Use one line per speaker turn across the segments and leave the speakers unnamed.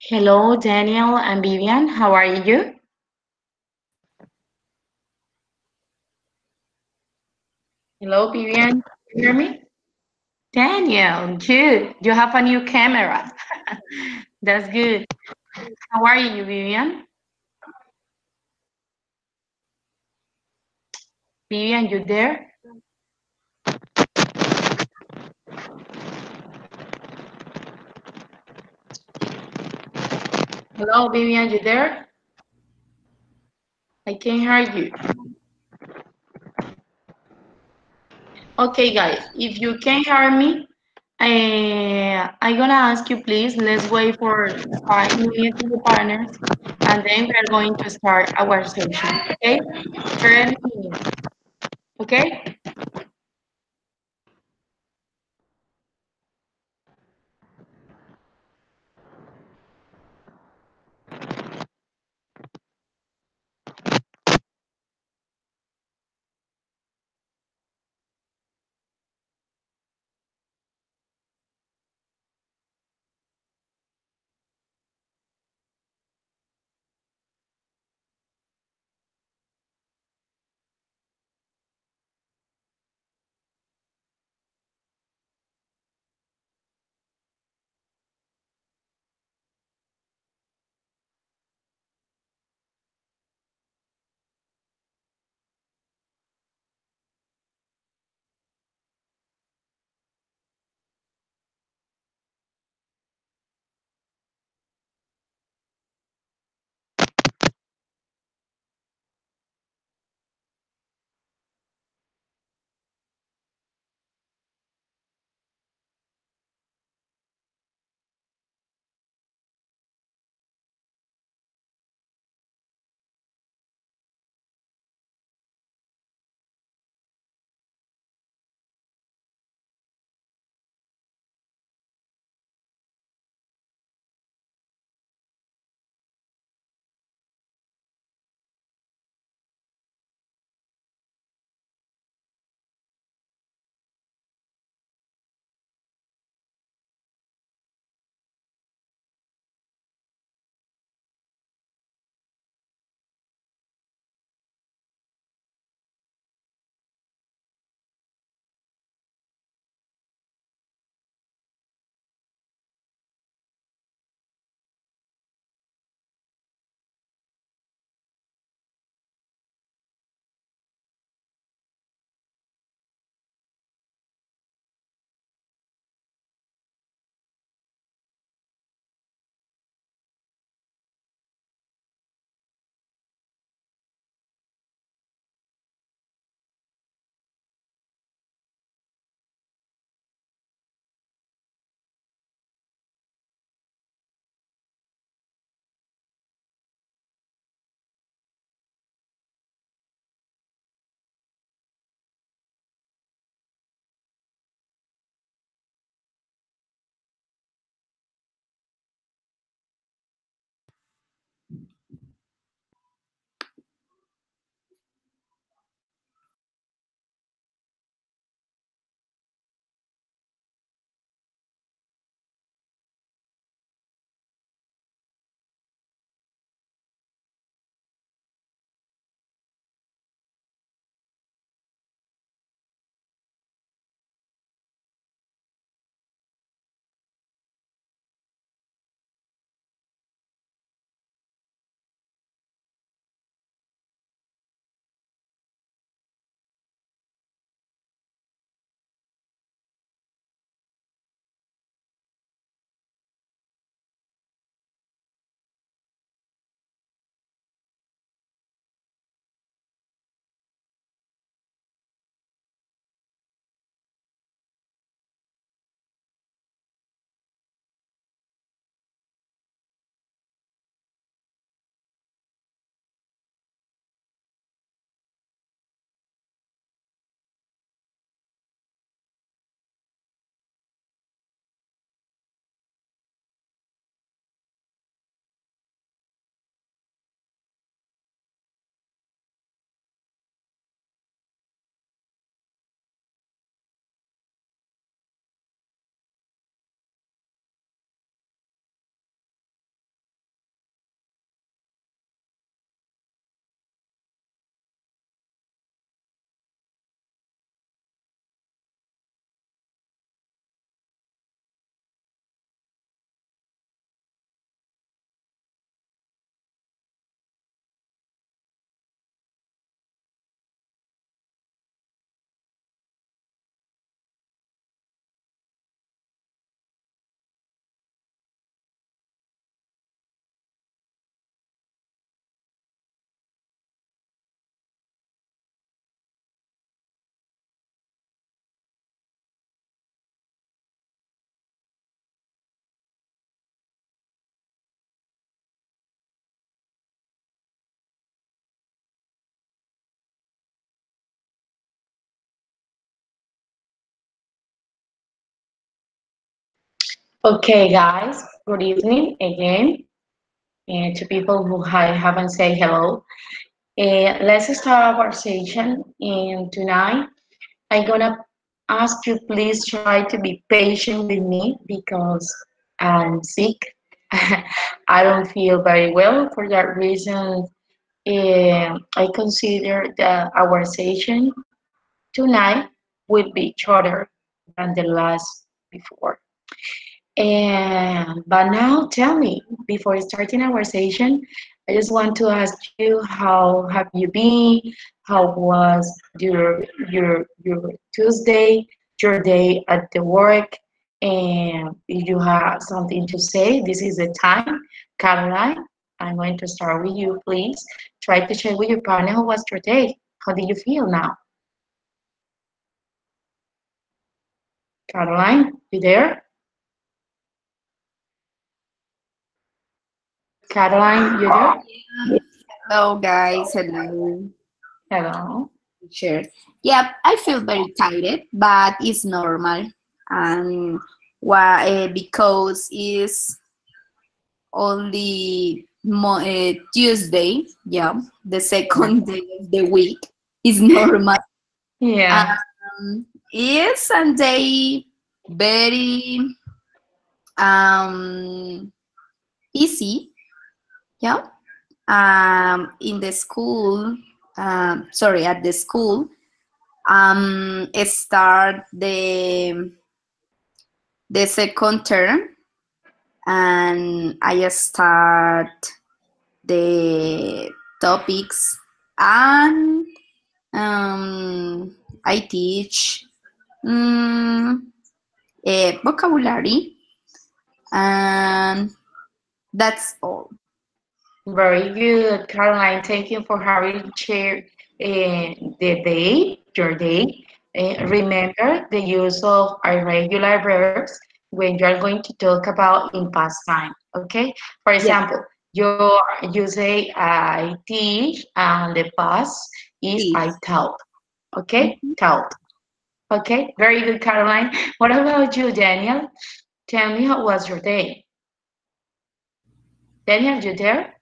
Hello, Daniel and Vivian. How are you? Hello, Vivian. Can you hear me? Daniel, good. You have a new camera. That's good. How are you, Vivian? Vivian, you there? Hello, Vivian, you there? I can hear you. Okay, guys, if you can hear me, I'm gonna ask you, please, let's wait for 5 minutes with the partners, and then we're going to start our session, okay? 30 minutes, okay? Okay, guys, good evening again. And to people who I haven't said hello. Let's start our session. And tonight, I'm gonna ask you please try to be patient with me because I'm sick. I don't feel very well. For that reason, I consider that our session tonight will be shorter than the last before. And but now tell me, before starting our session, I just want to ask you how have you been? How was your Tuesday, your day at the work? And if you have something to say, this is the time. Caroline, I'm going to start with you, please. Try to share with your partner how was your day. How do you feel now? Caroline, you there? Caroline, you there?
Hello, guys. Hello,
Hello.
teacher. Yep, I feel very tired, but it's normal. And why? Because it's only Tuesday. Yeah, the second day of the week is normal.
Yeah.
It's a day very um easy. Yeah. In the school. Sorry, at the school. Start the second term, and I start the topics, and I teach vocabulary, and that's all.
Very good, Caroline. Thank you for having shared the day, your day. Remember the use of irregular verbs when you are going to talk about in past time. Okay. For
Yeah.
example, you say I teach, and the past is
Teach.
I taught. Okay,
Mhm.
taught. Okay. Very good, Caroline. What about you, Daniel? Tell me how was your day? Daniel, you there?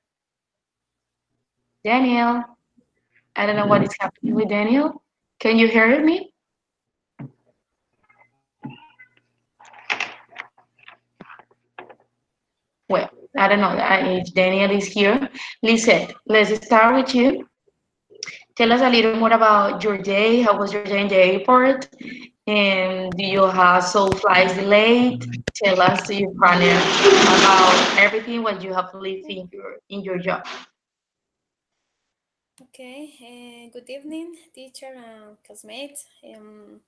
Daniel. I don't know what is happening with Daniel. Can you hear me? Well, I don't know if Daniel is here. Listen, let's start with you. Tell us a little more about your day. How was your day in the airport? And do you have so flights delayed? Tell us to your partner about everything what you have lived in your job.
Okay, good evening, teacher and classmates. Um,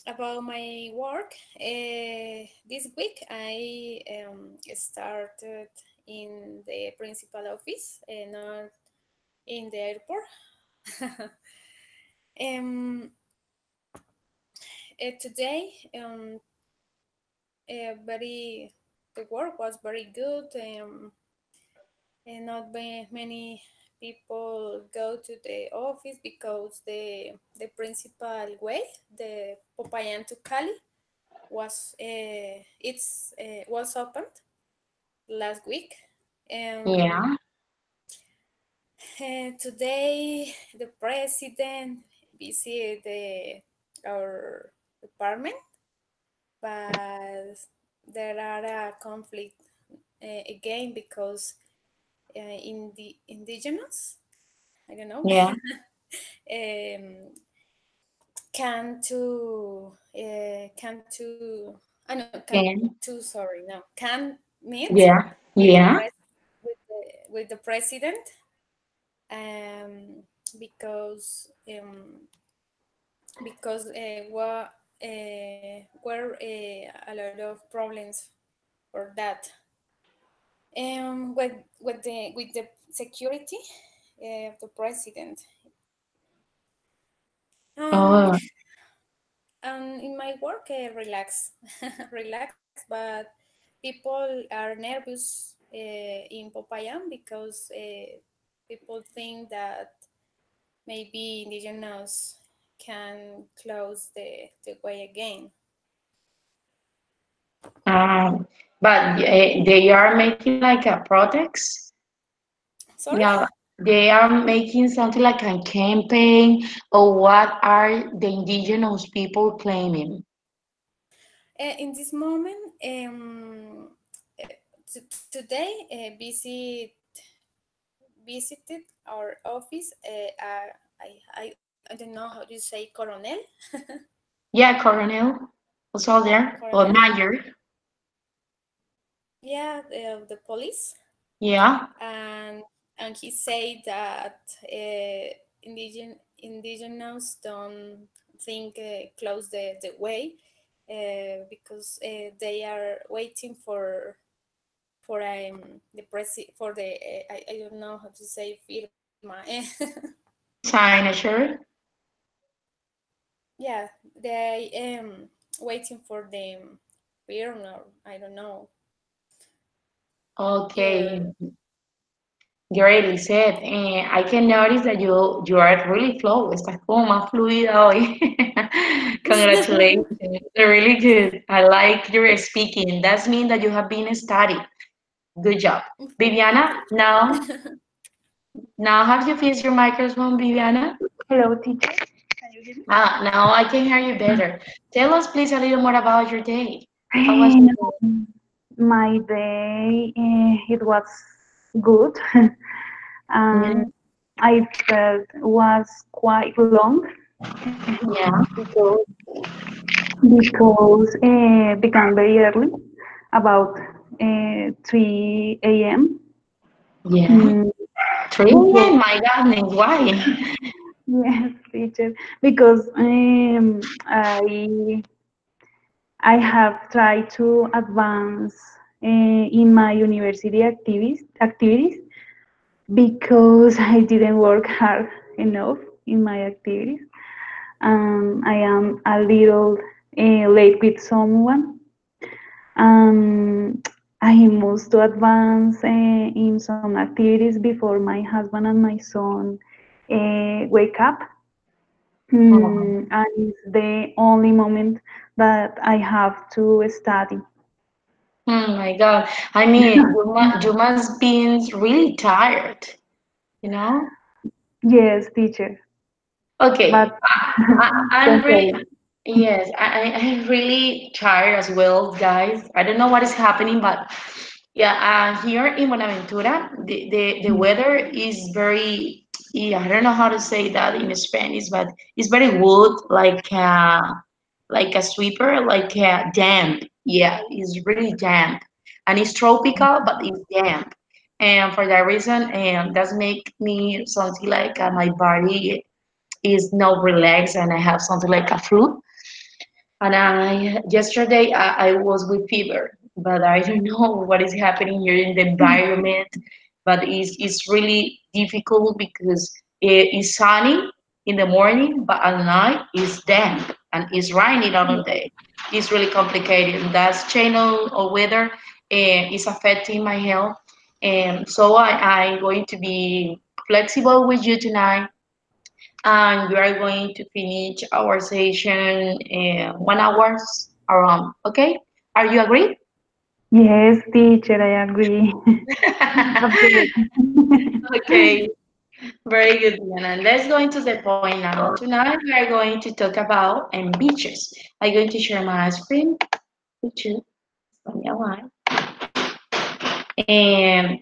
about my work, this week I started in the principal office, not in the airport. um, Today, very the work was very good. And not many people go to the office because the principal way, the Popayan to Cali, was opened last week.
Yeah,
Today the president visited our department, but there are a conflict again because in the indigenous, I don't know,
yeah,
um, can
can,
to sorry no can meet
yeah,
with the
yeah,
pres with the president, um, because were a lot of problems for that, with the security of the president. um,
oh,
And in my work, relax, relax, but people are nervous in Popayán because people think that maybe indigenous can close the way again.
Um, but they are making like a protest.
Sorry.
Yeah, they are making something like a campaign, or what are the indigenous people claiming?
In this moment, today, visited our office. I don't know how to say coronel.
Yeah, Colonel was all there, or
Coronel.
Mayor.
Yeah, the police,
Yeah.
and he said that indigenous don't think close the way because they are waiting for the for the I don't know how to say firma.
Signature.
Yeah, they waiting for the firm or I don't know
Okay,
your
greatly said. I can notice that you are really flow. Estás como más fluida hoy. Congratulations. Really good. I like your speaking. That means that you have been studying. Good job.
Thank
Viviana, now have you fixed your microphone, Viviana?
Hello, teacher. Can you hear me?
Now I can hear you better. Tell us, please, a little more about your day. How was your day?
Um, my day, it was good.
Yeah.
um, I felt was quite long
Yeah.
because began very early, about 3 a.m.
Yeah.
Mm,
3
because
a.m. My goodness, why?
yes, teacher, because I have tried to advance in my university activities because I didn't work hard enough in my activities. I am a little late with someone. Um, I must to advance in some activities before my husband and my son wake up.
Oh,
And it's the only moment that I have to study.
oh my God. I mean, you must be really tired, you know?
Yes, teacher,
Okay.
but
I'm
don't
really,
worry.
yes, I'm really tired as well, guys. I don't know what is happening, but yeah, here in Buenaventura, the weather is very, yeah, I don't know how to say that in Spanish, but it's very wood, like a sweeper, like damp. Yeah, it's really damp, and it's tropical, but it's damp. And for that reason, that's make me something like my body is not relaxed, and I have something like a flu. And I yesterday I was with fever, but I don't know what is happening here in the environment. But it's really difficult because it's sunny in the morning, but at night it's damp and it's raining all of day. It's really complicated. That channel of weather is affecting my health, and so I'm going to be flexible with you tonight, and we are going to finish our session in 1 hour around. Okay? Are you agree?
Yes, teacher, I agree. Absolutely.
Okay, very good, Diana. Let's go into the point now. Tonight we are going to talk about beaches. I'm going to share my screen with you. Let me align. And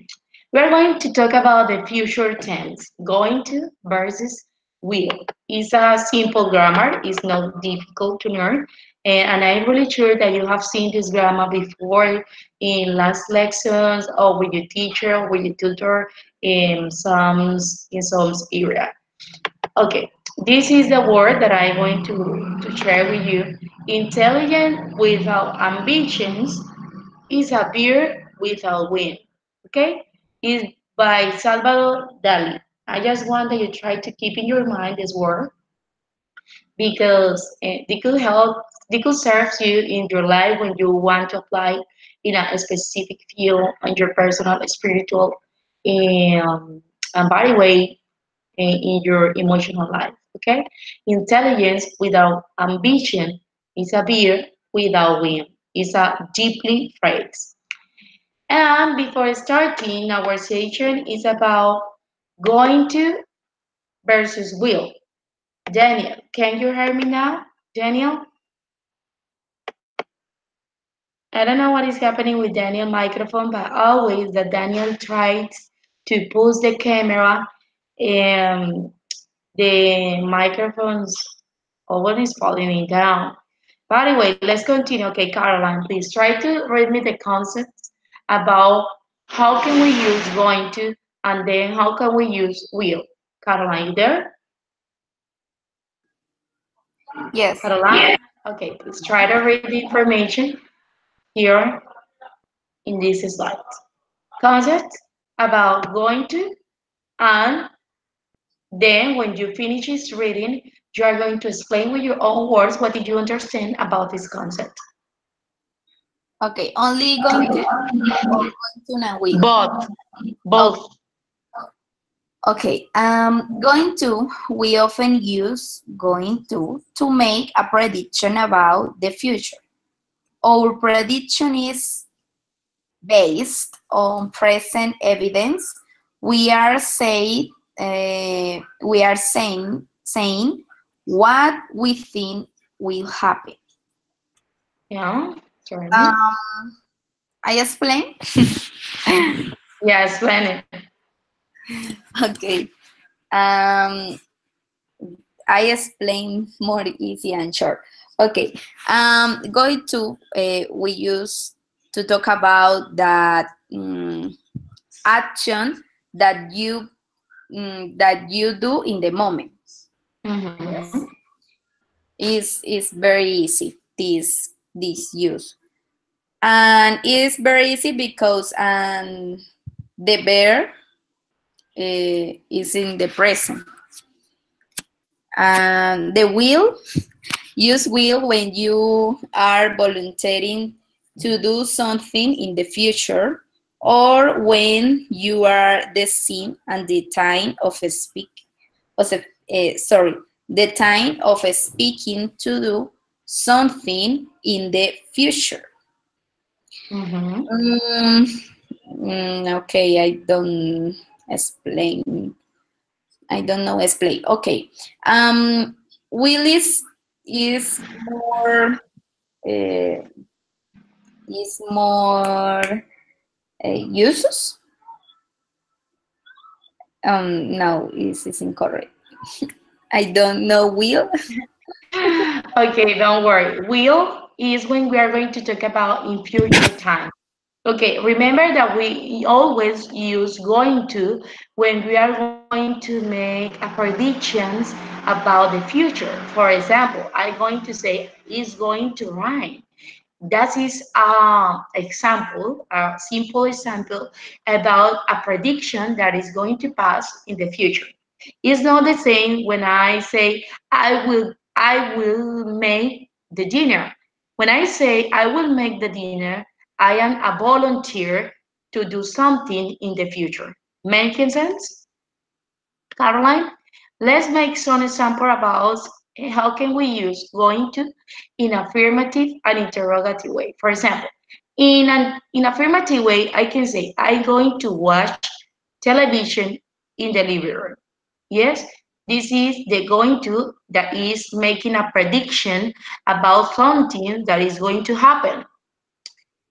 we're going to talk about the future tense, going to versus will. It's a simple grammar, it's not difficult to learn. And I'm really sure that you have seen this grammar before in last lessons or with your teacher or with your tutor in some area. Okay, this is the word that I'm going to share with you. Intelligent without ambitions is a beer without wind. Okay? Is by Salvador Dali. I just want that you try to keep in your mind this word because they could serve you in your life when you want to apply in a specific field in your personal, spiritual, um, and body way in your emotional life. Okay? Intelligence without ambition is a beer without wind. It's a deeply phrase. And before starting, our session is about going to versus will. Daniel, can you hear me now? Daniel? I don't know what is happening with Daniel microphone, but always that Daniel tries to push the camera and the microphone's always falling down. But anyway, let's continue. Okay, Caroline, please try to read me the concepts about how can we use going to and then how can we use will. Caroline, you there?
Yes.
Caroline? Okay, please try to read the information here in this slide. Concept about going to, and then when you finish this reading, you are going to explain with your own words what did you understand about this concept.
Okay, only going to or going to and will?
Both.
Okay, going to, we often use going to make a prediction about the future. Our prediction is based on present evidence. We are saying what we think will happen.
Yeah, sorry.
I explain?
Yeah, explain it.
Okay. I explain more easy and short. Okay. Going to, we use to talk about that action that you do in the moment.
Mm-hmm.
Is very easy, this use, and it's very easy because the verb is in the present, and the will, use will when you are volunteering to do something in the future, or when you are the scene and the time of the time of speaking to do something in the future.
Mm-hmm.
Okay, I don't know explain. Okay. Will is more uses. No, is incorrect. I don't know will.
Okay, don't worry. Will is when we are going to talk about in future time. Okay, remember that we always use going to when we are going to make a predictions about the future. For example, I'm going to say it's going to rain. That is an example, a simple example about a prediction that is going to pass in the future. It's not the same when I say I will make the dinner. When I say I will make the dinner, I am a volunteer to do something in the future. Making sense? Caroline, let's make some example about how can we use going to in affirmative and interrogative way. For example, in affirmative way, I can say I'm going to watch television in the living room. Yes, this is the going to that is making a prediction about something that is going to happen.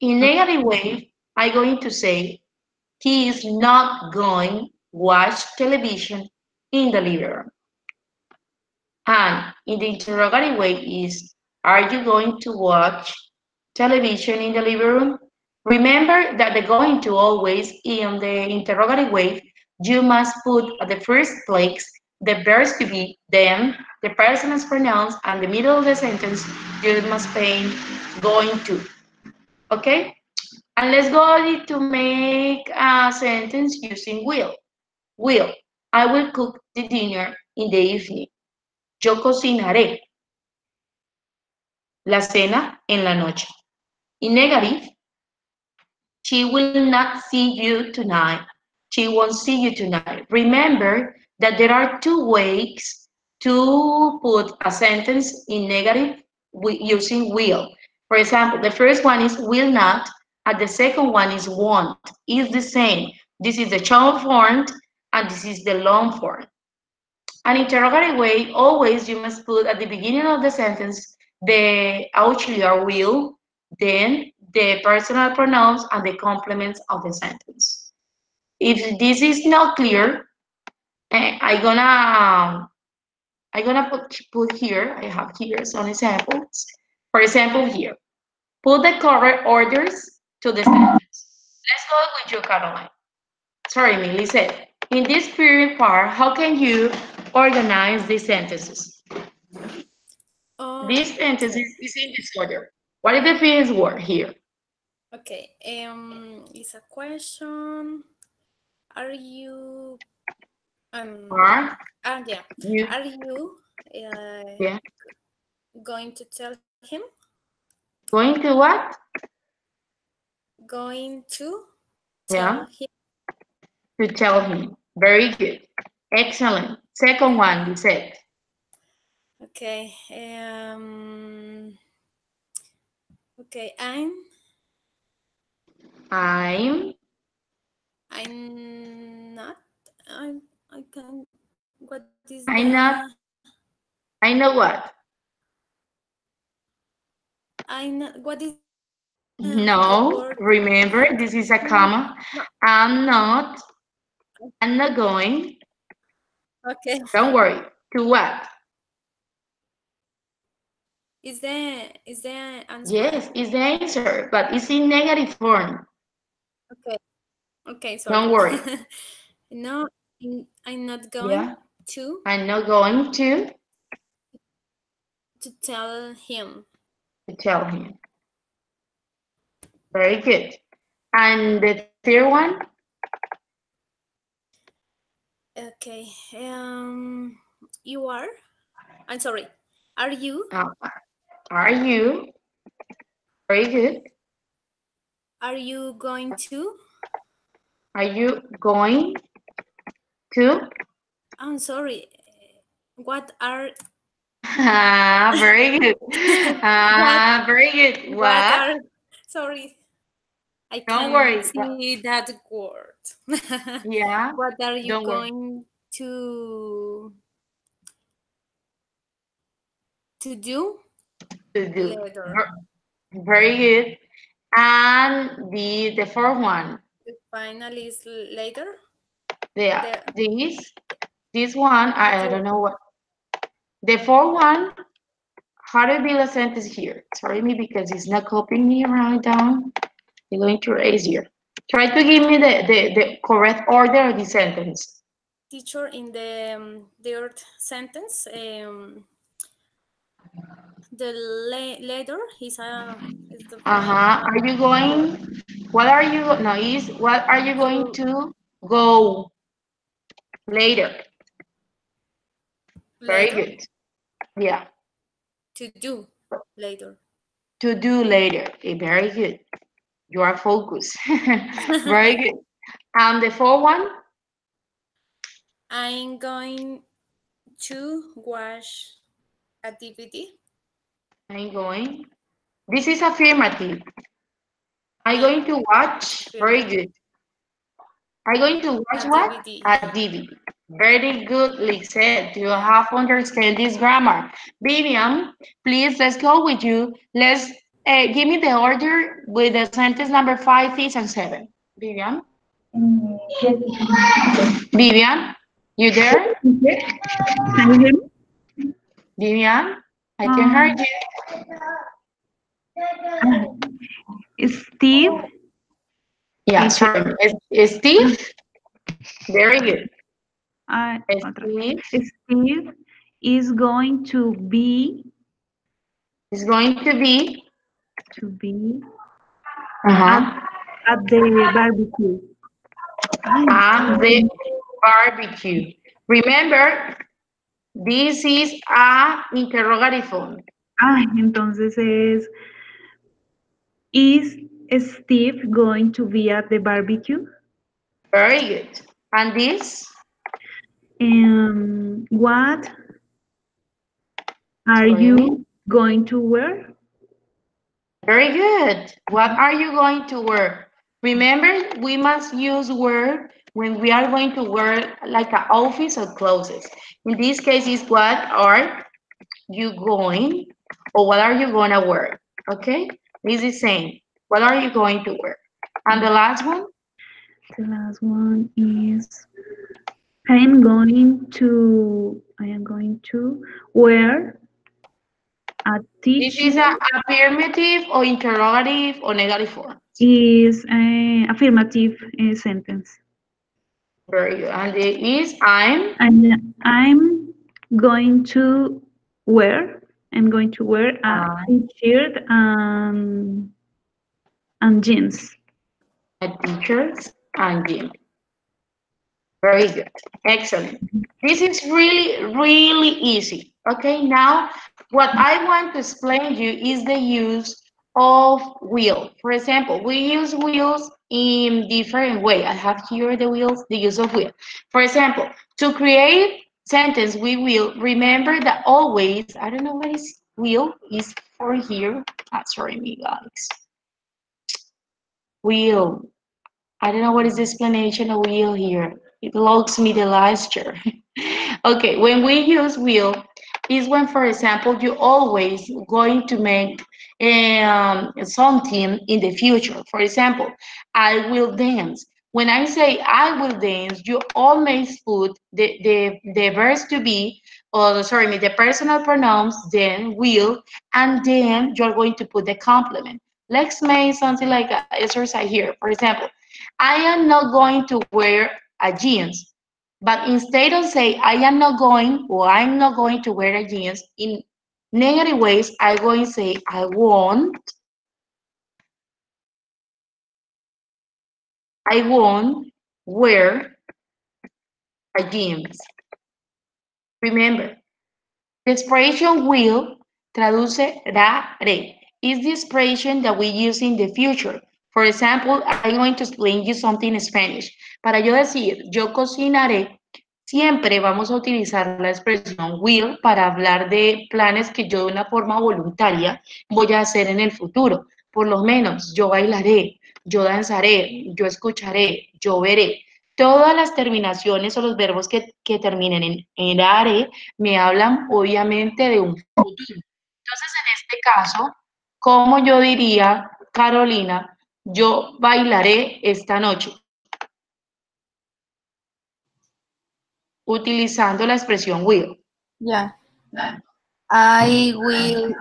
In negative way, I'm going to say he is not going to watch television in the living room. And in the interrogative way is, are you going to watch television in the living room? Remember that the going to always in the interrogative way, you must put at the first place the verbs to be, then the person's pronouns, and the middle of the sentence, you must paint going to. Okay? And let's go to make a sentence using will. Will. I will cook the dinner in the evening. Yo cocinaré la cena en la noche. In negative, she will not see you tonight. She won't see you tonight. Remember that there are two ways to put a sentence in negative using will. For example, the first one is will not, and the second one is won't. It's the same. This is the short form, and this is the long form. An interrogative way, always you must put at the beginning of the sentence the auxiliary will, then the personal pronouns and the complements of the sentence. If this is not clear, I'm gonna put here. I have here some examples. For example, here, put the correct orders to the sentence. Let's go with you, Caroline. Sorry, Melissa. In this period part, how can you organize these sentences? This sentence is in disorder. What is the first word here?
Okay. It's a question. Are you
Are
yeah.
you?
Are you
Yeah.
going to tell him?
Going to what?
Going to
Yeah.
tell him.
To tell him. Very good. Excellent. Second one, you said.
Okay. Okay. I'm not. I can. What is
I'm not.
the?
I know what.
I know. What is the
No.
word?
Remember, this is a comma.
No.
I'm not. I'm not going.
Okay.
Don't worry. To what?
Is the answer?
Yes, it's the answer, but it's in negative form.
Okay. Okay.
Don't
Sorry.
worry.
No, I'm not going
Yeah.
to
I'm not going
tell him.
to tell him. Very good. And the third one?
Okay. You are. I'm sorry. Are you?
Are you? Very good.
Are you going to?
Are you going to?
I'm sorry. What are
Very good.
what
Very good.
what
What?
are sorry. I
Don't
can
worry.
see that word.
Yeah.
What are you
Don't worry.
going to do
To do.
later?
Very good. And the fourth one.
The final is later.
Yeah.
The
This one, I don't know what. The fourth one, how to build a sentence here? Sorry me because it's not copying me right down. I'm going to erase here. Try to give me the correct order of the sentence.
teacher in the third sentence. The later is the
Uh-huh. Are you going? What are you? No, is what are you going to go later? Very
later
good. Yeah.
to do later.
To do later. Very good. You are focused. Very good. And the fourth one?
I'm going to watch a DVD.
I'm going. This is affirmative. I'm going to watch. Very good. I'm going to watch
A
what?
DVD.
A DVD. Very good, Lizette. You have understand this grammar. Vivian, please, let's go with you. Let's give me the order with the sentence number 5, 6, and 7. Vivian?
Yes.
Vivian, you there?
Can you hear me?
Vivian, I can hear you.
Steve.
Yeah, sorry. Steve? Very good. Steve
Steve is going to be
is going to be
at, at the barbecue.
at the barbecue. Remember, this is a interrogative form.
Entonces is Steve going to be at the barbecue?
Very good. And this?
What are you going to wear?
Very good. What are you going to wear? Remember, we must use wear when we are going to wear like an office or clothes. In this case, is what are you going or what are you going to wear? Okay? This is saying, what are you going to wear? And the last one?
The last one is I am going to wear a
This is
t-shirt
a affirmative or interrogative or negative form.
is an affirmative sentence.
Very good. And it is I'm.
And wear I'm going to wear a
I
t-shirt and jeans.
a teachers and gym. Very good. Excellent. This is really, really easy. Okay, now what I want to explain you is the use of wheel. For example, we use wheels in different way. I have here the wheels, the use of wheel. For example, to create sentence, we will remember that always, I don't know what is wheel is for here. Sorry, me guys. Wheel. I don't know what is the explanation of wheel here. It logs me the last year. Okay, when we use will, is when, for example, you always going to make something in the future. For example, I will dance. When I say I will dance, you always put the verb to be, or sorry, the personal pronouns, then will, and then you're going to put the complement. Let's make something like an exercise here. For example, I am not going to wear a jeans, but instead of say I am not going or I'm not going to wear a jeans in negative ways, I going to say I won't wear a jeans. Remember, the expression will traduce re. Is the expression that we use in the future. For example, I'm going to explain you something in Spanish. Para yo decir, yo cocinaré, siempre vamos a utilizar la expresión will para hablar de planes que yo de una forma voluntaria voy a hacer en el futuro. Por lo menos, yo bailaré, yo danzaré, yo escucharé, yo veré. Todas las terminaciones o los verbos que terminen en are me hablan obviamente de un futuro. Entonces, en este caso, como yo diría, Carolina, yo bailaré esta noche, utilizando la expresión will.
Yeah. I will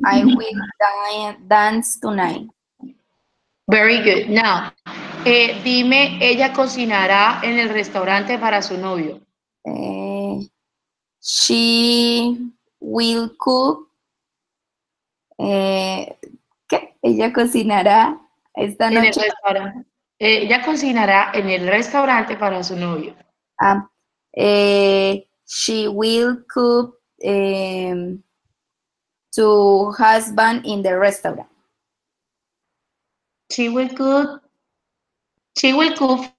I will dance tonight.
Very good. Now, dime, ella cocinará en el restaurante para su novio.
She will cook. ¿Qué? Ella cocinará esta
En el
noche.
restaurante. Ella cocinará en el restaurante para su novio.
She will cook to husband in the restaurant.
She will cook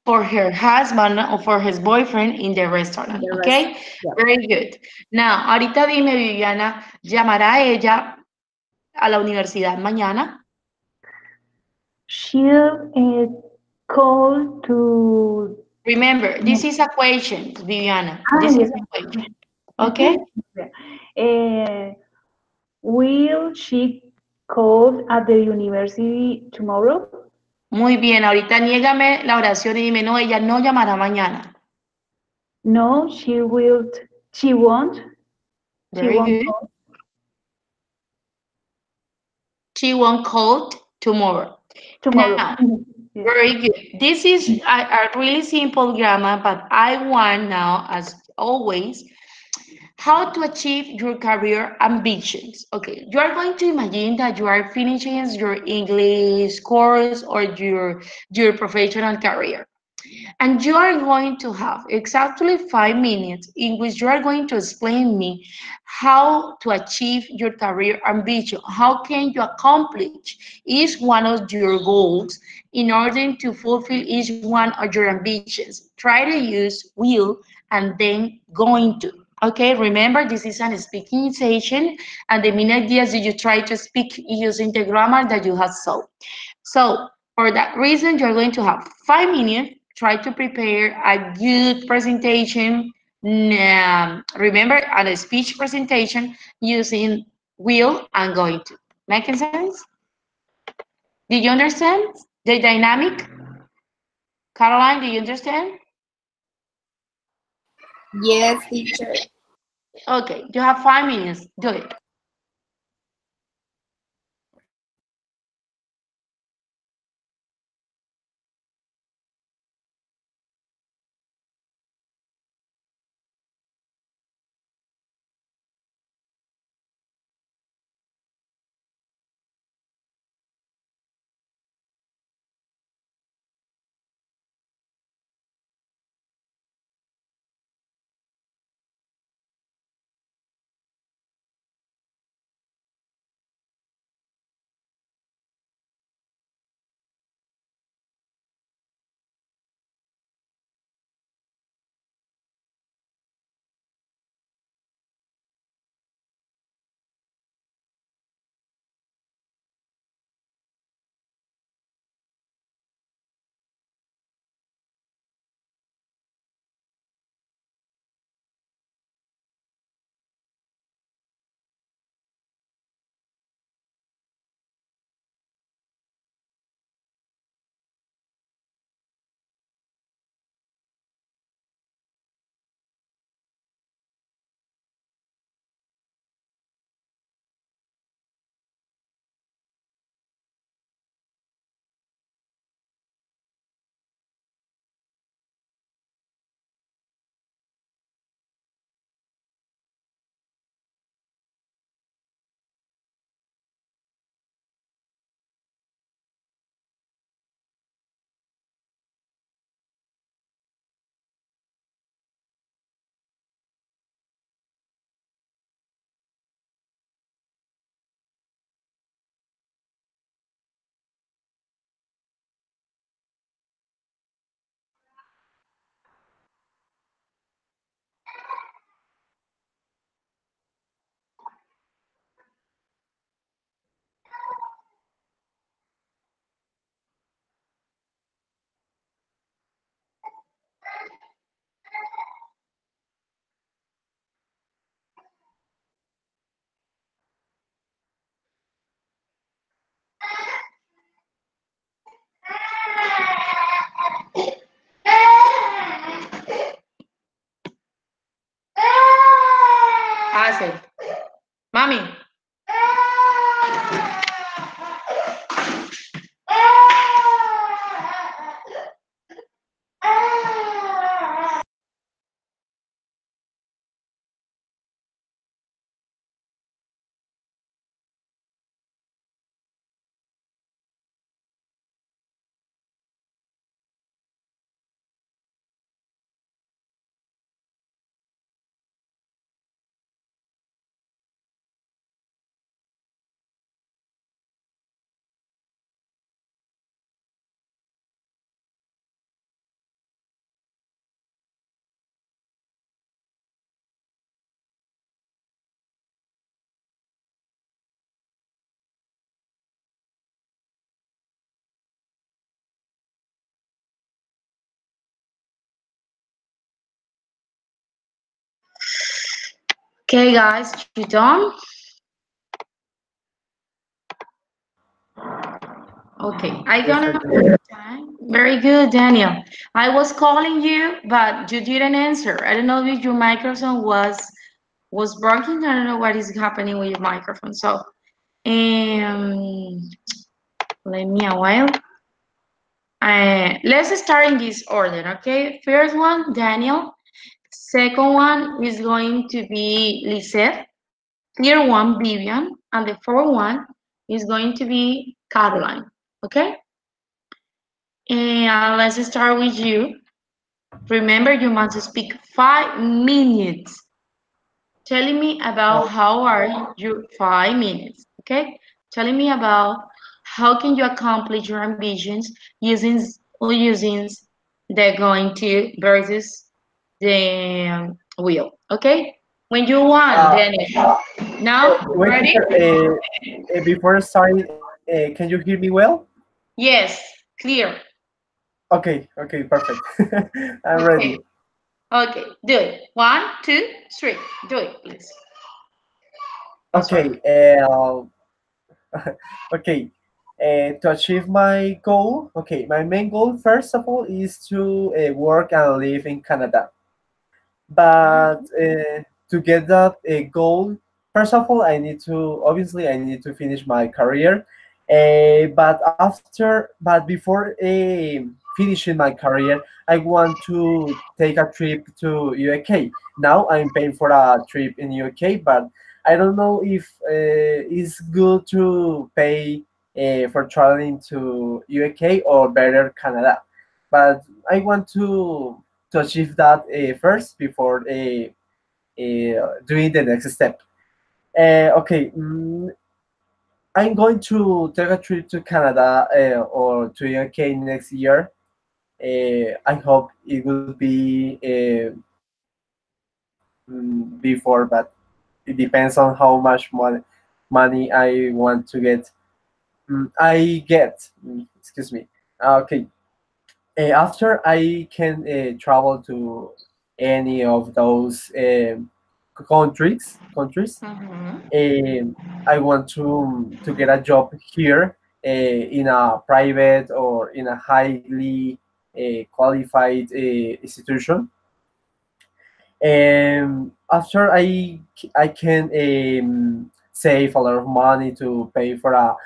for her husband or for his boyfriend in the restaurant. Okay?
Yeah.
Very good. Now, ahorita dime, Viviana, ¿llamará ella a la universidad mañana?
She'll call to.
Remember, this is a question, Viviana. This is a question. Okay?
Will she call at the university tomorrow?
Muy bien, ahorita niégame la oración y dime, no, ella no llamará mañana.
No, she will. She won't.
Very good.
Call.
She won't call tomorrow. Now, very good. This is a really simple grammar, but I want now, as always, how to achieve your career ambitions. Okay, you are going to imagine that you are finishing your English course or your professional career. And you are going to have exactly 5 minutes in which you are going to explain me how to achieve your career ambition. How can you accomplish each one of your goals in order to fulfill each one of your ambitions? Try to use will and then going to. Okay, remember this is a speaking session, and the main idea is that you try to speak using the grammar that you have saw. So for that reason, you're going to have 5 minutes. Try to prepare a good presentation. Remember, a speech presentation using will and going to. Making sense? Did you understand the dynamic? Caroline, do you understand?
Yes, teacher.
Okay, you have 5 minutes. Do it. Hazel. Mami. Okay, guys, you done? Okay, I
Yes,
gonna.
teacher.
Very good, Daniel. I was calling you, but you didn't answer. I don't know if your microphone was working. I don't know what is happening with your microphone. So, um, let me a while. Let's start in this order, okay? First one, Daniel. Second one is going to be Lisette. Third one, Vivian. And the fourth one is going to be Caroline, okay? And let's start with you. Remember, you must speak 5 minutes. Telling me about how are you 5 minutes, okay? Telling me about how can you accomplish your ambitions using the going to versus the will, okay? When you want,
Uh,
Dennis. Now,
Wait,
ready?
teacher. Before starting, can you hear me well?
Yes, clear.
Okay, okay, perfect. I'm ready.
Okay, okay, do it. One, two, three. Do it, please. I'm sorry.
Okay, okay. To achieve my goal, okay, my main goal first of all is to work and live in Canada. But to get that goal, first of all, I need to obviously I need to finish my career. But before finishing my career, I want to take a trip to UK. Now I'm paying for a trip in UK, but I don't know if it's good to pay for traveling to UK or better Canada. But I want to achieve that first before doing the next step. Okay, I'm going to take a trip to Canada or to UK next year. I hope it will be before, but it depends on how much money I want to get. Excuse me. Okay, after I can travel to any of those countries,
Mhm.
I want to get a job here in a private or in a highly qualified institution. After I can save a lot of money to pay for a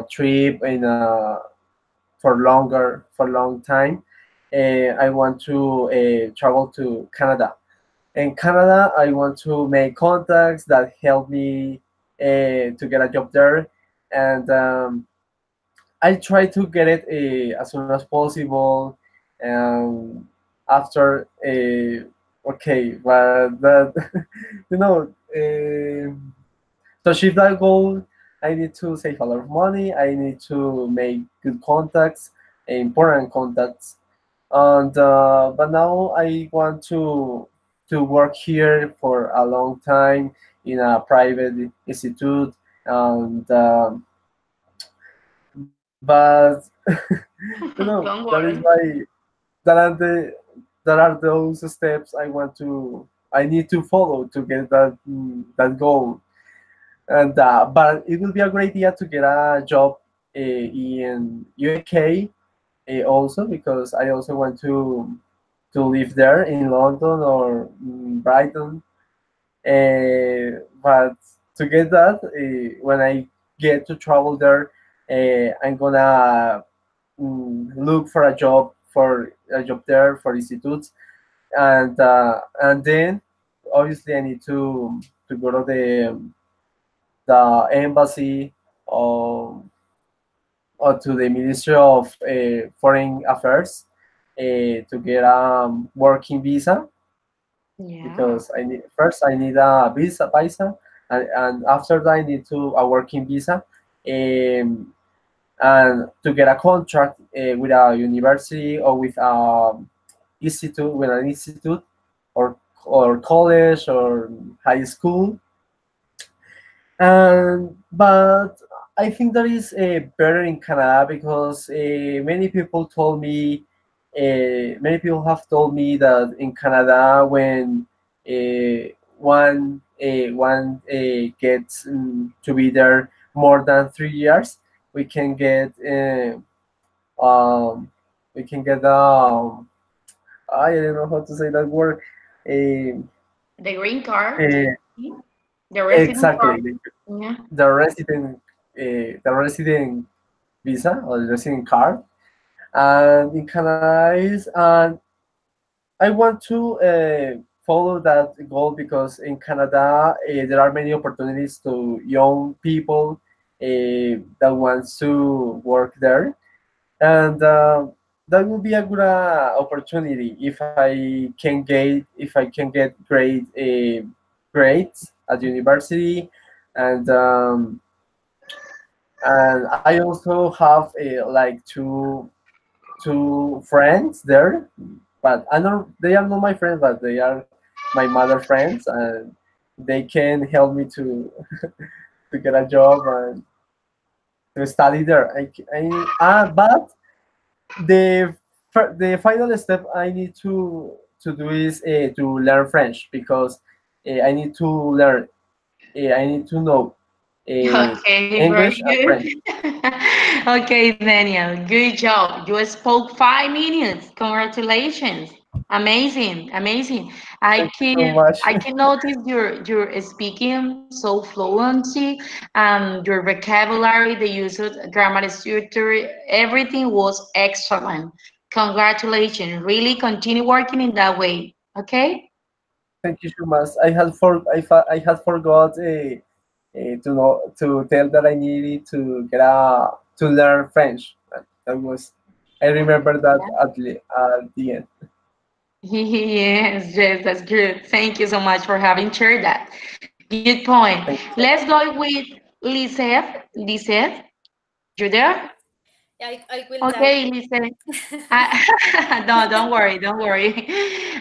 trip in a for long time. I want to travel to Canada. In Canada, I want to make contacts that help me to get a job there, and I try to get it as soon as possible. Um, After okay, but you know, to achieve that goal, I need to save a lot of money. I need to make good contacts, important contacts, and but now I want to work here for a long time in a private institute, and but that
Don't
is
worry.
why that are the that are those steps I need to follow to get that goal. And but it will be a great idea to get a job in UK also, because I also want to live there in London or Brighton. But to get that, when I get to travel there, I'm gonna look for a job there for institutes, and then obviously I need to go to the embassy or or to the Ministry of Foreign Affairs to get a working visa,
Yeah.
because I need a visa, and after that I need to a working visa, and to get a contract with a university or with an institute or college or high school. But I think that is better in Canada, because many people have told me that in Canada, when one gets to be there more than 3 years, we can get we can get I don't know how to say that word. Uh,
The green card,
uh,
the resident card.
exactly,
Yeah.
the resident visa or the resident card, and in Canada and I want to follow that goal, because in Canada there are many opportunities to young people that wants to work there, and that will be a good opportunity if I can get great grades at university, and I also have like two friends there, but I know they are not my friends, but they are my mother friends, and they can help me to to get a job and to study there. But the the final step I need to do is to learn French, because I need to learn. I need to know
Okay, very
English and
good.
French.
Okay, Daniel, good job. You spoke 5 minutes. Congratulations. Amazing, amazing. I
Thank you so
can
much.
I can notice your speaking so fluency, your vocabulary, the use of grammar structure, everything was excellent. Congratulations. Really continue working in that way. Okay?
Thank you so much. I had forgot to know to tell that I needed to get a to learn French. That was I remember that at the end.
Yes, yes, that's good. Thank you so much for having shared that. Good point.
Thank you so
Let's
much.
go with Lisette. Lisette, you there?
I will die.
Okay, Lisette. No, don't worry, don't worry.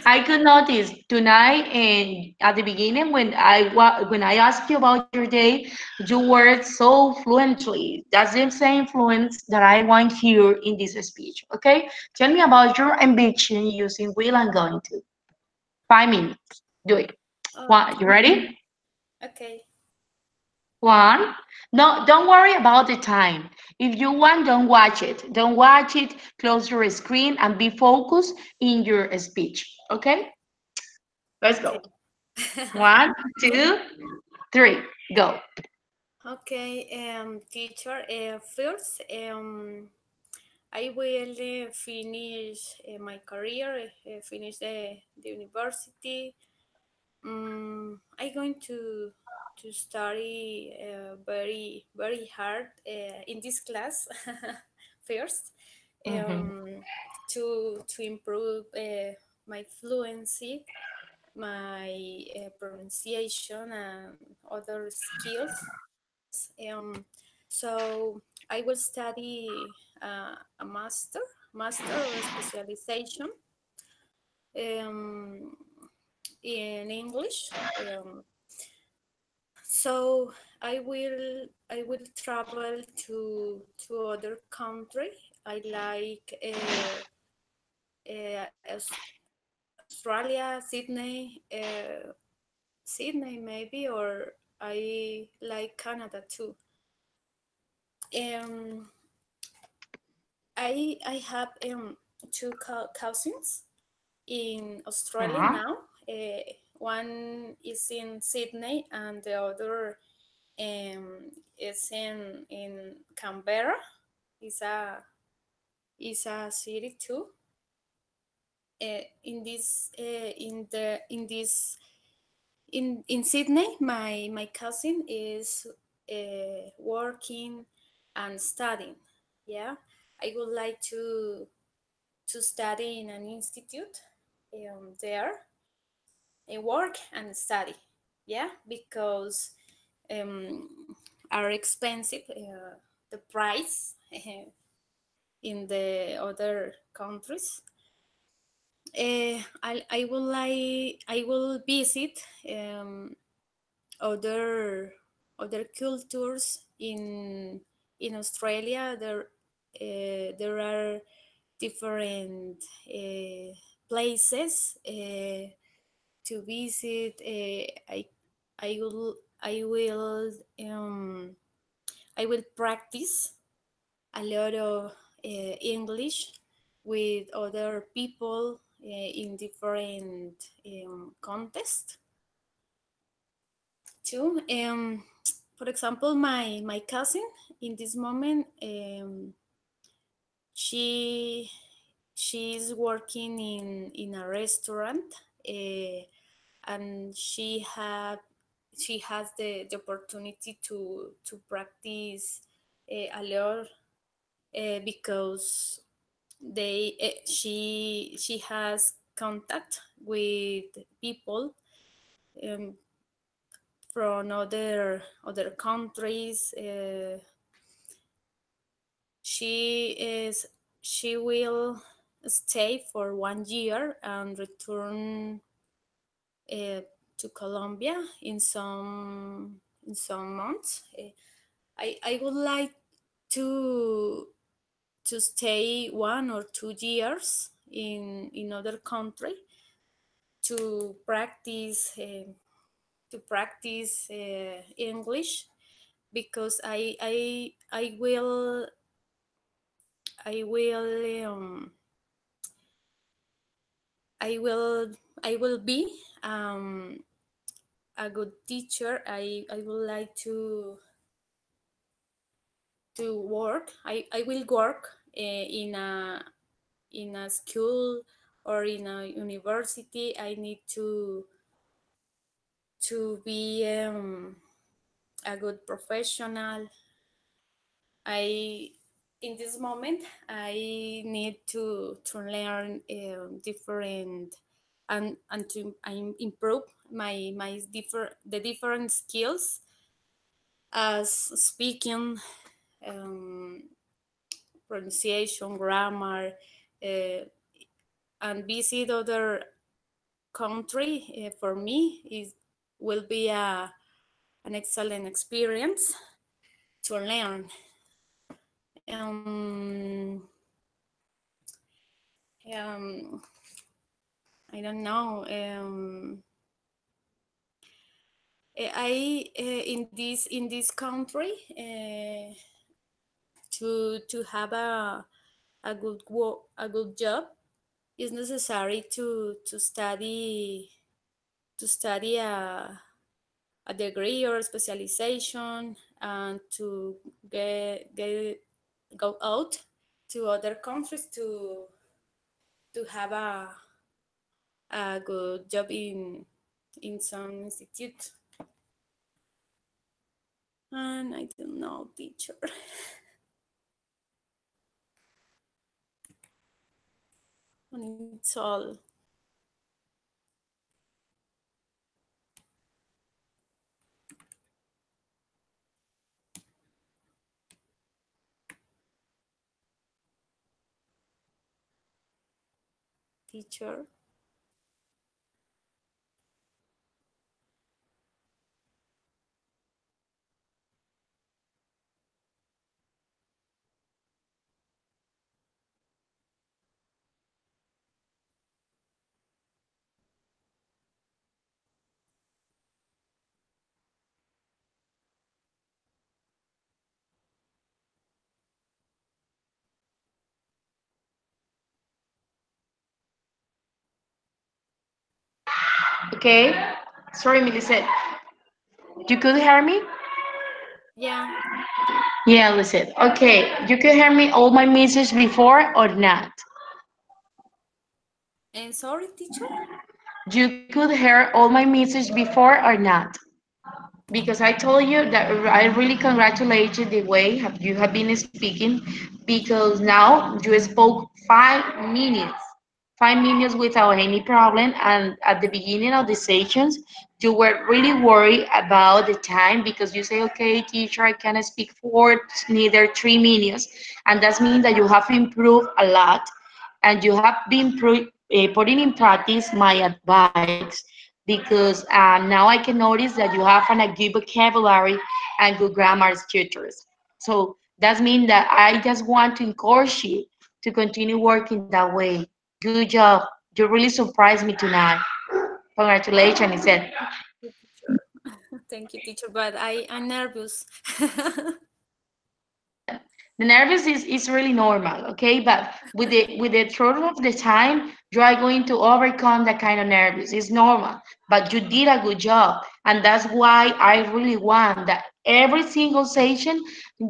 I could notice tonight and at the beginning when I asked you about your day, you were so fluently. That's the same fluence that I want here in this speech. Okay, tell me about your ambition using will and going to. 5 minutes. Do it. One, you
Okay.
ready?
Okay.
One. No, don't worry about the time. If you want, don't watch it. Don't watch it. Close your screen and be focused in your speech. Okay? Let's
Okay.
go. One, two, three. Go.
Okay, teacher, first, I will finish my career, finish the university. I'm going to study very hard in this class first,
Mhm.
um, to improve my fluency, my pronunciation, and other skills. So I will study a master specialization um, in English. So I will travel to other country. I like Australia, Sydney maybe, or I like Canada too. Um, I have two cousins in Australia
Uh-huh.
now. One is in Sydney, and the other is in Canberra. Is a city too. In this in this in Sydney, my cousin is working and studying. Yeah, I would like to study in an institute there and work and study. Yeah, because um, are expensive. The price in the other countries. I will visit other other cultures in Australia. There are different places to visit. I will I will um, I will practice a lot of English with other people in different contexts too. For example, my cousin in this moment, she she's working in a restaurant, and she has the opportunity to practice a lot because she has contact with people um, from other countries. She is she will stay for 1 year and return to Colombia in some months. I would like to stay 1 or 2 years in other country to practice English, because I will I will I will be a good teacher. I would like to work. I will work in a school or in a university. I need to be a good professional. I in this moment I need to learn different and to improve the different skills as speaking, um, pronunciation, grammar, and visit other country. For me is will be an excellent experience to learn. Um, I don't know. In this country, to have a good job, is necessary to study a degree or a specialization, and to go out to other countries to have a good job in some institute. And I don't know, teacher. And it's all. Teacher.
Okay. Sorry, Melissa. You could hear me?
Yeah.
Yeah, listen. Okay. You could hear me all my messages before or not?
And sorry, teacher.
You could hear all my messages before or not? Because I told you that I really congratulate you the way you have been speaking, because now you spoke 5 minutes, 5 minutes without any problem. And at the beginning of the sessions, you were really worried about the time because you say, okay, teacher, I can speak for neither 3 minutes. And that means that you have improved a lot and you have been putting in practice my advice, because now I can notice that you have a good vocabulary and good grammar structures. So that means that I just want to encourage you to continue working that way. Good job. You really surprised me tonight. Congratulations, he said.
Thank you, teacher. Thank you, teacher. But I'm nervous.
The nervous is really normal, okay? But with the through of the time, you are going to overcome that kind of nervous. It's normal, but you did a good job, and that's why I really want that every single session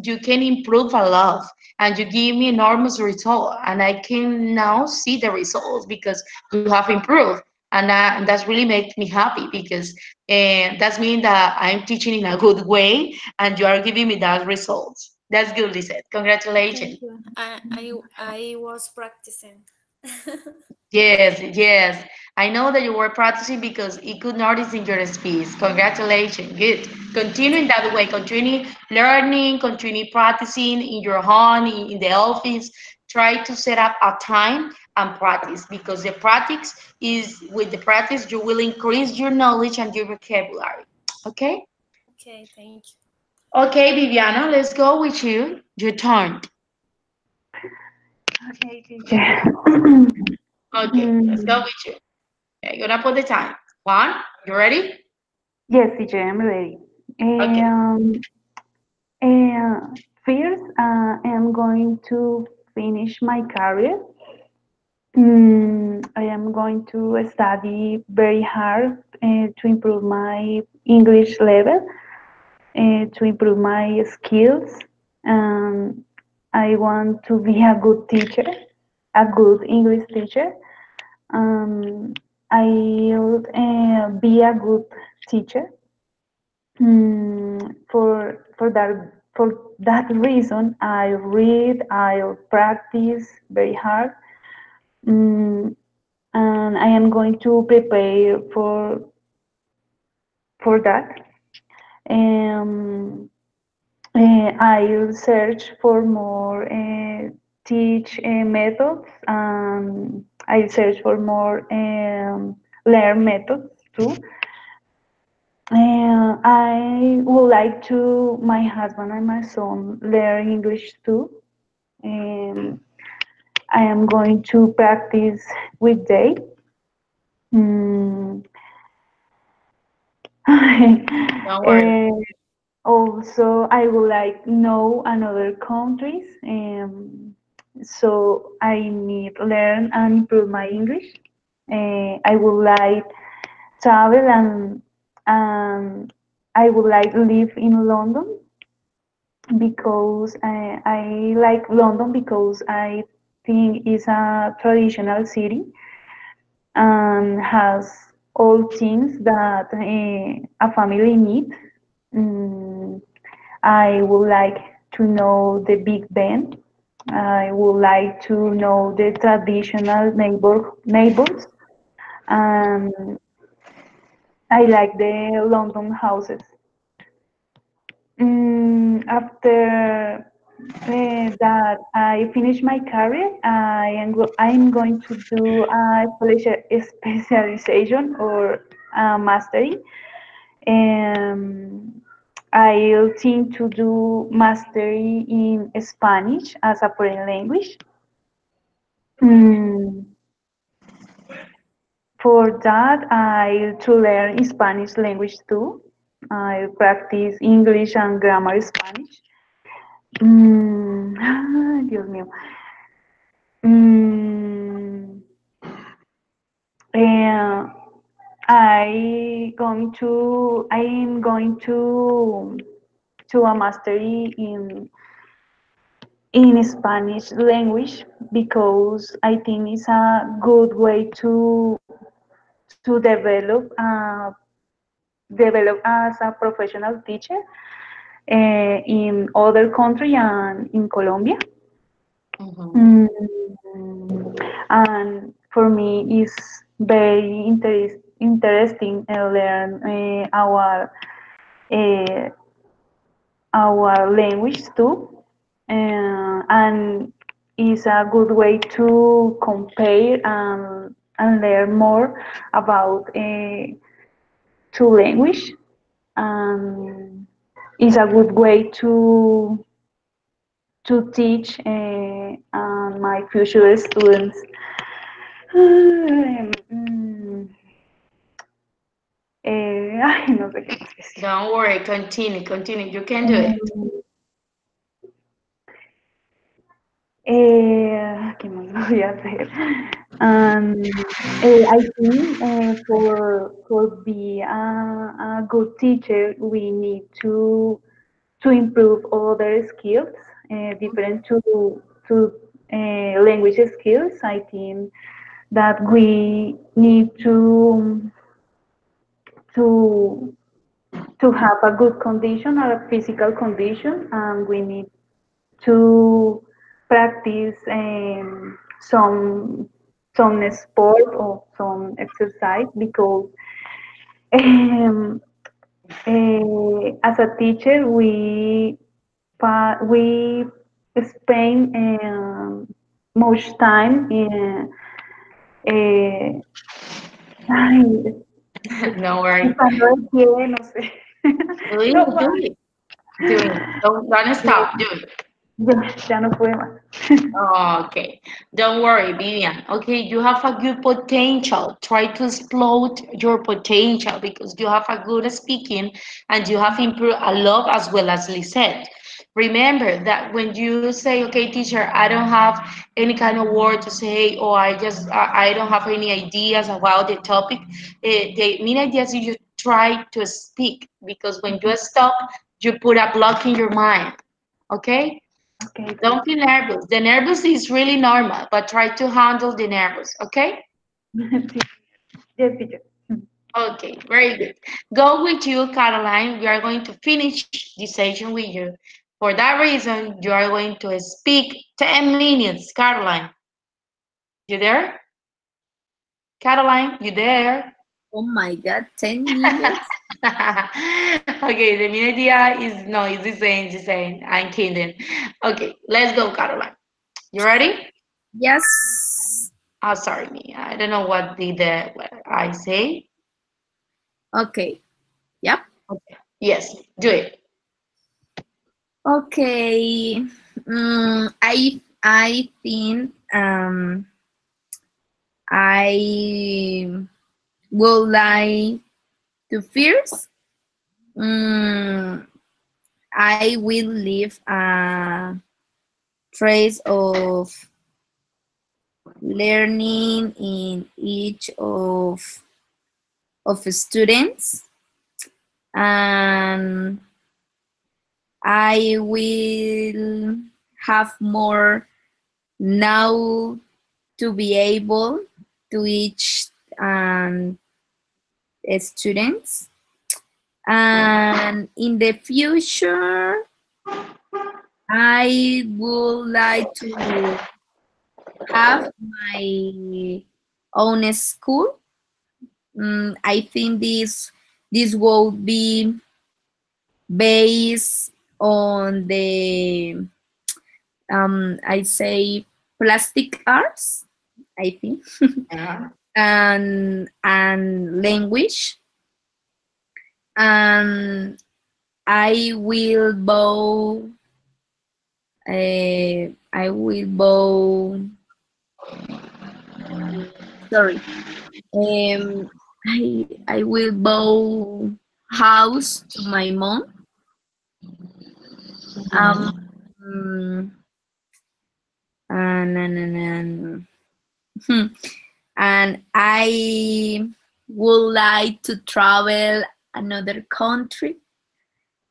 you can improve a lot, and you give me enormous result, and I can now see the results because you have improved, and that's really makes me happy because that means that I'm teaching in a good way, and you are giving me that results. That's good, Lisette. Congratulations.
Thank you. I was practicing.
Yes, yes. I know that you were practicing because it could notice in your speech. Congratulations. Good. Continue in that way. Continue learning, continue practicing in your home, in the office. Try to set up a time and practice, because the practice is, with the practice you will increase your knowledge and your vocabulary. Okay?
Okay, thank you.
Okay, Viviana, let's go with you. Your turn.
Okay, teacher.
Okay, let's go
Mm,
with you. Okay, you're gonna put the time. One, you ready?
yes, teacher, I'm ready.
Okay.
Uh, First, I'm going to finish my career. I am going to study very hard to improve my English level, to improve my skills. Um, I want to be a good teacher, a good English teacher. Um, I'll be a good teacher. For that reason, I read, I practice very hard, mm, and I am going to prepare for that. Um, I'll search for more teach methods, and I'll search for more learn methods too. I would like to my husband and my son learn English too. Um, I am going to practice with they. Mm.
Don't worry.
Also, I would like know another countries. So I need learn and improve my English. I would like travel and I would like live in London because I like London because I think it's a traditional city and has all things that a family needs. Mm, I would like to know the Big Ben. I would like to know the traditional neighbors. And I like the London houses. After that I finish my career, I'm going to do a specialization or a mastery. Um, I'll think to do mastery in Spanish as a foreign language. Mm, for that, I to learn Spanish language too. I practice English and grammar Spanish. Dios mío. Mm, eh, I'm going to a mastery in Spanish language because I think it's a good way to develop as a professional teacher in other country and in Colombia.
Mhm.
Mm, and for me, it's very interesting learn uh, our language too, and is a good way to compare and learn more about two language. Um, is a good way to teach my future students. Ay, no sé qué más decir.
Don't worry. Continue. Continue. You can do it.
¿Qué más voy a hacer? I think for be a good teacher, we need to improve other skills, different to language skills. I think that we need to to have a good condition or a physical condition, and we need to practice some sport or some exercise because um, as a teacher we spend much time Eh, ay,
No worry.
pensando de pie, no sé.
Do it,
No,
do it. Do it. Don't stop. Do it.
ya no pude más.
Okay, don't worry, Vivian. Okay, you have a good potential. Try to explode your potential because you have a good speaking and you have improved a lot as well as Lisette. Remember that when you say, okay, teacher, I don't have any kind of word to say, or I don't have any ideas about the topic, the main idea is you try to speak because when you stop, you put a block in your mind. Okay?
Okay,
Don't be nervous. The nervous is really normal, but try to handle the nervous, okay?
sí. Yes, teacher.
Okay, very good. Go with you, Caroline. We are going to finish the session with you. For that reason, you are going to speak 10 minutes. Caroline, you there? Caroline, you there?
Oh my God, 10 minutes?
Okay, the main idea is no, it's the same. I'm kidding. Okay, let's go, Caroline. You ready?
Yes.
Oh, sorry, me. I don't know what I say.
Okay. Yep.
Okay. Yes, do it.
Okay. I think I would like to first I will leave a trace of learning in each of students, and I will have more now to be able to teach students, and in the future I would like to have my own school. I think this will be based on the I say plastic arts, I think,
Yeah.
and language, and I will bow. I will bow. Sorry. I will bow house to my mom. Um. And and I would like to travel another country.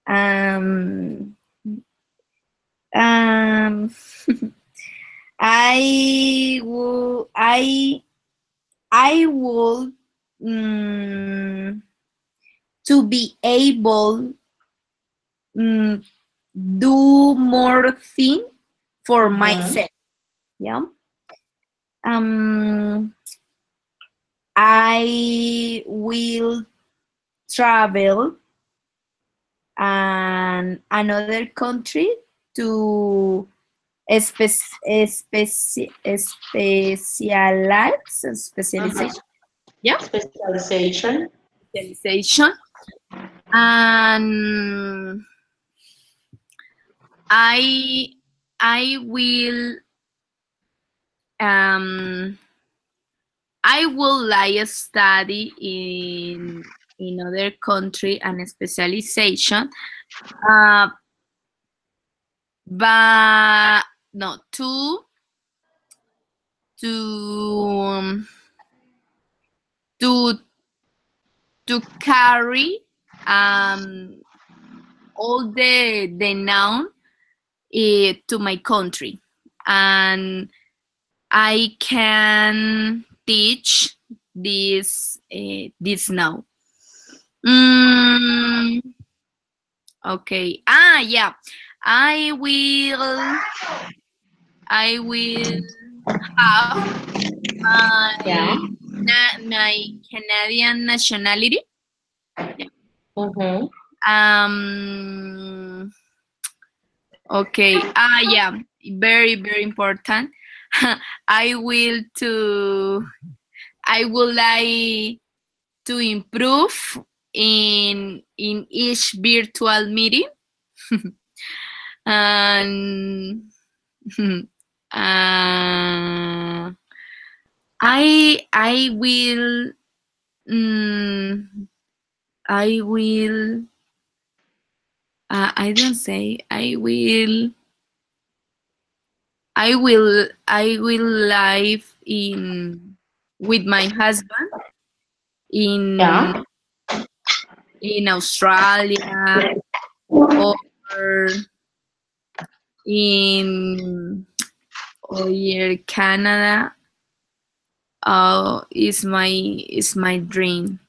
Um. Um. I will to be able do more thing for myself. Yeah. I will travel and another country to specialization. Yeah.
Specialization.
Specialization. And I will I would like to study in other country and specialization, but no to to to carry all the noun to my country, and I can teach this now. Okay. Yeah. I will have
Yeah.
my Canadian nationality.
Mm-hmm.
Okay. Yeah. Very, very important. I will to I would like to improve in each virtual meeting. And I will I will I don't say I will live in with my husband in
Yeah.
Australia or in Canada. Is my dream.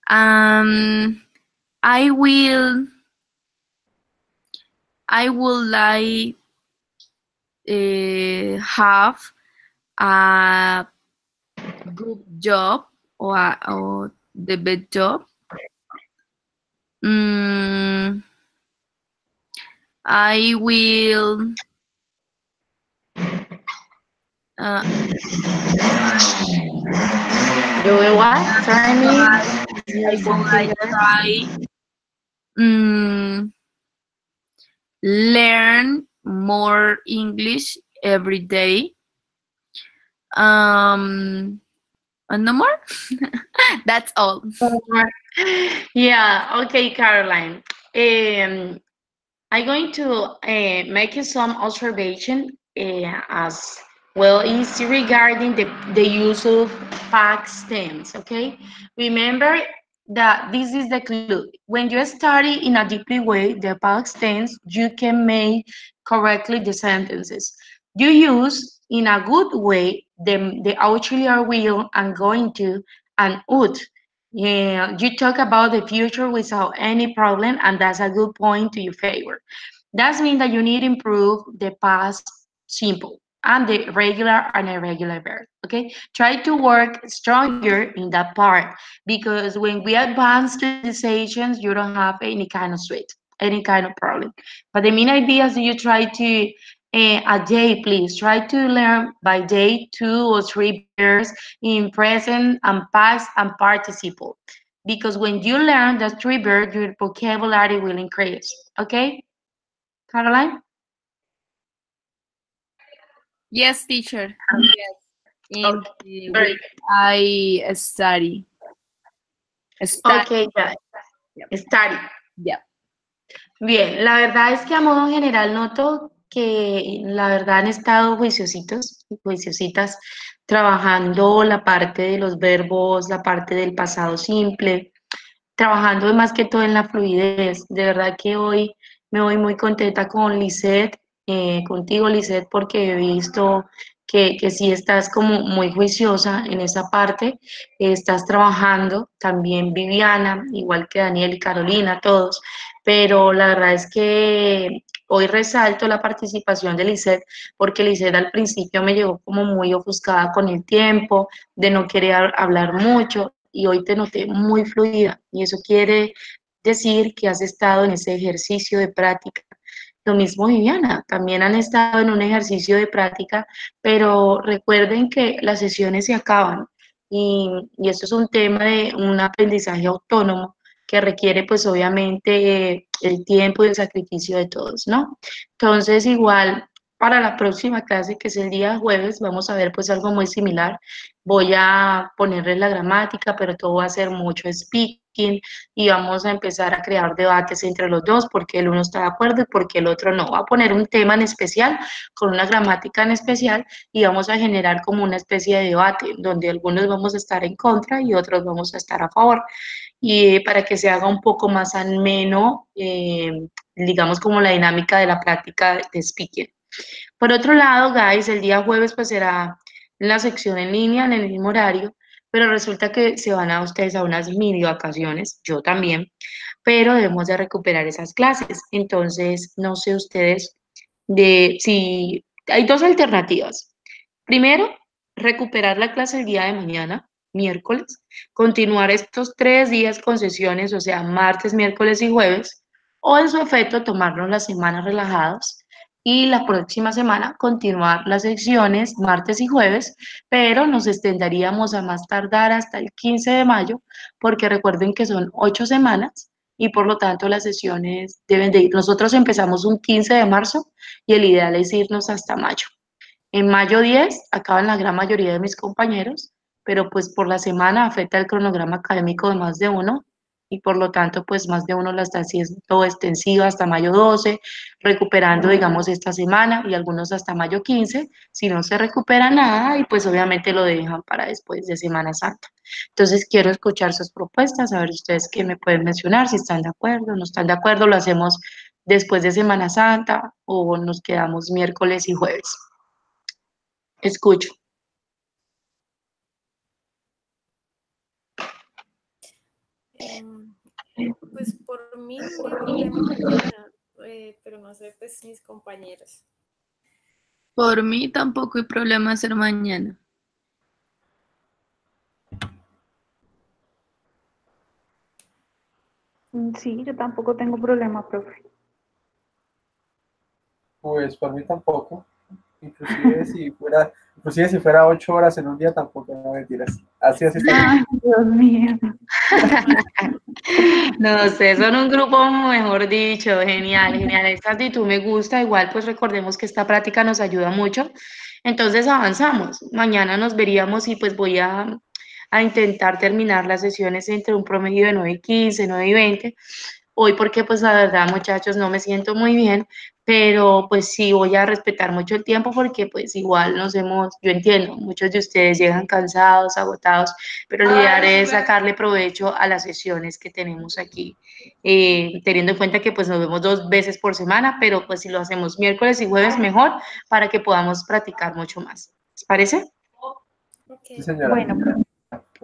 Um, I will like have a good job or the best job. I will
You will what? Sorry, me.
I will like try learn more English every day. And no more. That's all.
Yeah. Okay, Caroline. I'm going to make you some observation as well is regarding the use of past tense, okay? Remember that this is the clue. When you study in a deeply way the past tense, you can make correctly the sentences. You use in a good way the auxiliary will and going to and would. Yeah, you talk about the future without any problem, and that's a good point to your favor. That means that you need to improve the past simple and the regular and irregular verb. Okay, try to work stronger in that part because when we advance to the sessions, you don't have any kind of sweat, any kind of problem. But the main idea is you try to a day, please try to learn by day 2 or 3 verbs in present and past and participle. Because when you learn the 3 verbs, your vocabulary will increase. Okay, Caroline?
Yes, teacher. Yes. In
Okay,
the
very
way I study.
Okay, guys.
Yep.
Study.
Yep.
Bien, la verdad es que a modo general noto que la verdad han estado juiciositos y juiciositas trabajando la parte de los verbos, la parte del pasado simple, trabajando más que todo en la fluidez. De verdad que hoy me voy muy contenta con Lisette, contigo Lisette, porque he visto que sí estás como muy juiciosa en esa parte, estás trabajando, también Viviana, igual que Daniel y Carolina, todos, pero la verdad es que hoy resalto la participación de Lisette, porque Lisette al principio me llegó como muy ofuscada con el tiempo, de no querer hablar mucho, y hoy te noté muy fluida y eso quiere decir que has estado en ese ejercicio de práctica. Lo mismo Viviana, también han estado en un ejercicio de práctica, pero recuerden que las sesiones se acaban y eso es un tema de un aprendizaje autónomo que requiere pues obviamente el tiempo y el sacrificio de todos, ¿no? Entonces igual para la próxima clase que es el día jueves vamos a ver pues algo muy similar. Voy a ponerles la gramática, pero todo va a ser mucho speaking y vamos a empezar a crear debates entre los dos porque el uno está de acuerdo y porque el otro no. Voy a poner un tema en especial con una gramática en especial y vamos a generar como una especie de debate donde algunos vamos a estar en contra y otros vamos a estar a favor. Y para que se haga un poco más ameno, digamos como la dinámica de la práctica de speaking. Por otro lado, guys, el día jueves pues será la sección en línea en el mismo horario, pero resulta que se van a ustedes a unas mini vacaciones, yo también, pero debemos de recuperar esas clases. Entonces, no sé ustedes de si hay dos alternativas. Primero, recuperar la clase el día de mañana, miércoles, continuar estos 3 días con sesiones, o sea, martes, miércoles y jueves, o en su efecto tomarnos las semanas relajados y la próxima semana continuar las secciones martes y jueves, pero nos extenderíamos a más tardar hasta el 15 de mayo, porque recuerden que son 8 semanas y por lo tanto las sesiones deben de ir. Nosotros empezamos un 15 de marzo y el ideal es irnos hasta mayo. En mayo 10 acaban la gran mayoría de mis compañeros, pero pues por la semana afecta el cronograma académico de más de uno y por lo tanto pues más de uno la está haciendo extensiva hasta mayo 12, recuperando digamos esta semana y algunos hasta mayo 15, si no se recupera nada y pues obviamente lo dejan para después de Semana Santa. Entonces quiero escuchar sus propuestas, a ver ustedes qué me pueden mencionar, si están de acuerdo, no están de acuerdo, lo hacemos después de Semana Santa o nos quedamos miércoles y jueves. Escucho.
Pues por mí no hay problema mañana, pero no sé, pues mis compañeros.
Por mí tampoco hay problema hacer mañana.
Sí, yo tampoco tengo problema, profe.
Pues por mí tampoco. Inclusive si fuera 8 horas en un día tampoco, no mentiras. Así está bien.
Ay, Dios mío.
No sé, son un grupo, mejor dicho, genial, genial. Esta actitud me gusta. Igual, pues recordemos que esta práctica nos ayuda mucho. Entonces avanzamos. Mañana nos veríamos y pues voy a intentar terminar las sesiones entre un promedio de 9:15, 9:20. Hoy porque pues la verdad, muchachos, no me siento muy bien, pero pues sí voy a respetar mucho el tiempo porque pues igual yo entiendo, muchos de ustedes llegan cansados, agotados, pero la idea es sacarle provecho a las sesiones que tenemos aquí, teniendo en cuenta que pues nos vemos 2 veces por semana, pero pues si lo hacemos miércoles y jueves mejor para que podamos practicar mucho más. ¿Les parece?
Sí,
Ok.
señora.
Bueno, profe.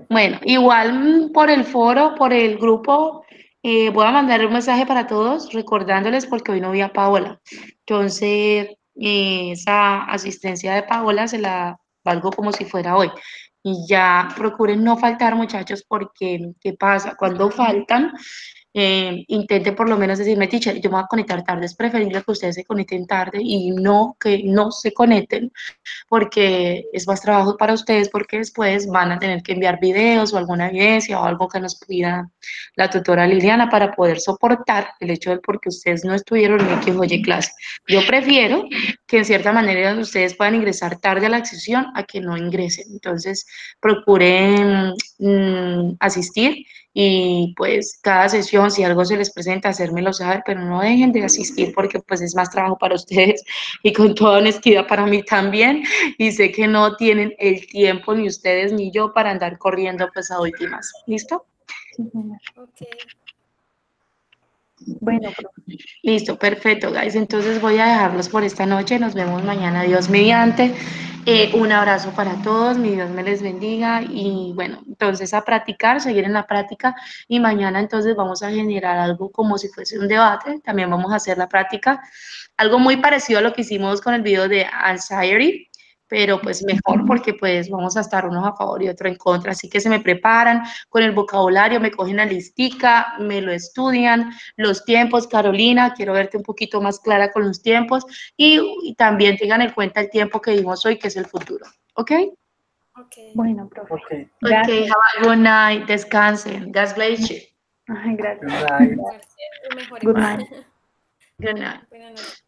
Bueno, igual por el foro, por el grupo, voy a mandar un mensaje para todos recordándoles porque hoy no vi a Paola. Entonces, esa asistencia de Paola se la valgo como si fuera hoy. Y ya procuren no faltar, muchachos, porque ¿qué pasa? Cuando faltan, intenten por lo menos decirme, teacher, yo me voy a conectar tarde. Es preferible que ustedes se conecten tarde y no que no se conecten porque es más trabajo para ustedes, porque después van a tener que enviar videos o alguna evidencia o algo que nos pida la tutora Liliana para poder soportar el hecho de porque ustedes no estuvieron en X o Y clase. Yo prefiero que en cierta manera ustedes puedan ingresar tarde a la sesión a que no ingresen. Entonces, procuren asistir y pues cada sesión, si algo se les presenta, hacérmelo saber, pero no dejen de asistir porque pues es más trabajo para ustedes y con toda honestidad para mí también y sé que no tienen el tiempo ni ustedes ni yo para andar corriendo pues a últimas. ¿Listo?
Sí, señor.
Ok.
Bueno, profe.
Listo, perfecto, guys. Entonces voy a dejarlos por esta noche. Nos vemos mañana, Dios mediante. Un abrazo para todos, mi Dios me les bendiga y bueno, entonces a practicar, seguir en la práctica y mañana entonces vamos a generar algo como si fuese un debate. También vamos a hacer la práctica, algo muy parecido a lo que hicimos con el video de anxiety, pero pues mejor porque pues vamos a estar unos a favor y otros en contra. Así que se me preparan con el vocabulario, me cogen la listica, me lo estudian, los tiempos, Carolina, quiero verte un poquito más clara con los tiempos y también tengan en cuenta el tiempo que vimos hoy, que es el futuro. ¿Ok?
Ok.
Bueno, profe.
Ok.
Ok,
Gracias.
have a good night, descansen. God bless you.
Ay,
Good
gracias.
night.
Gracias. Mejor
Good
igual.
night.
Good night.
Buenas noches.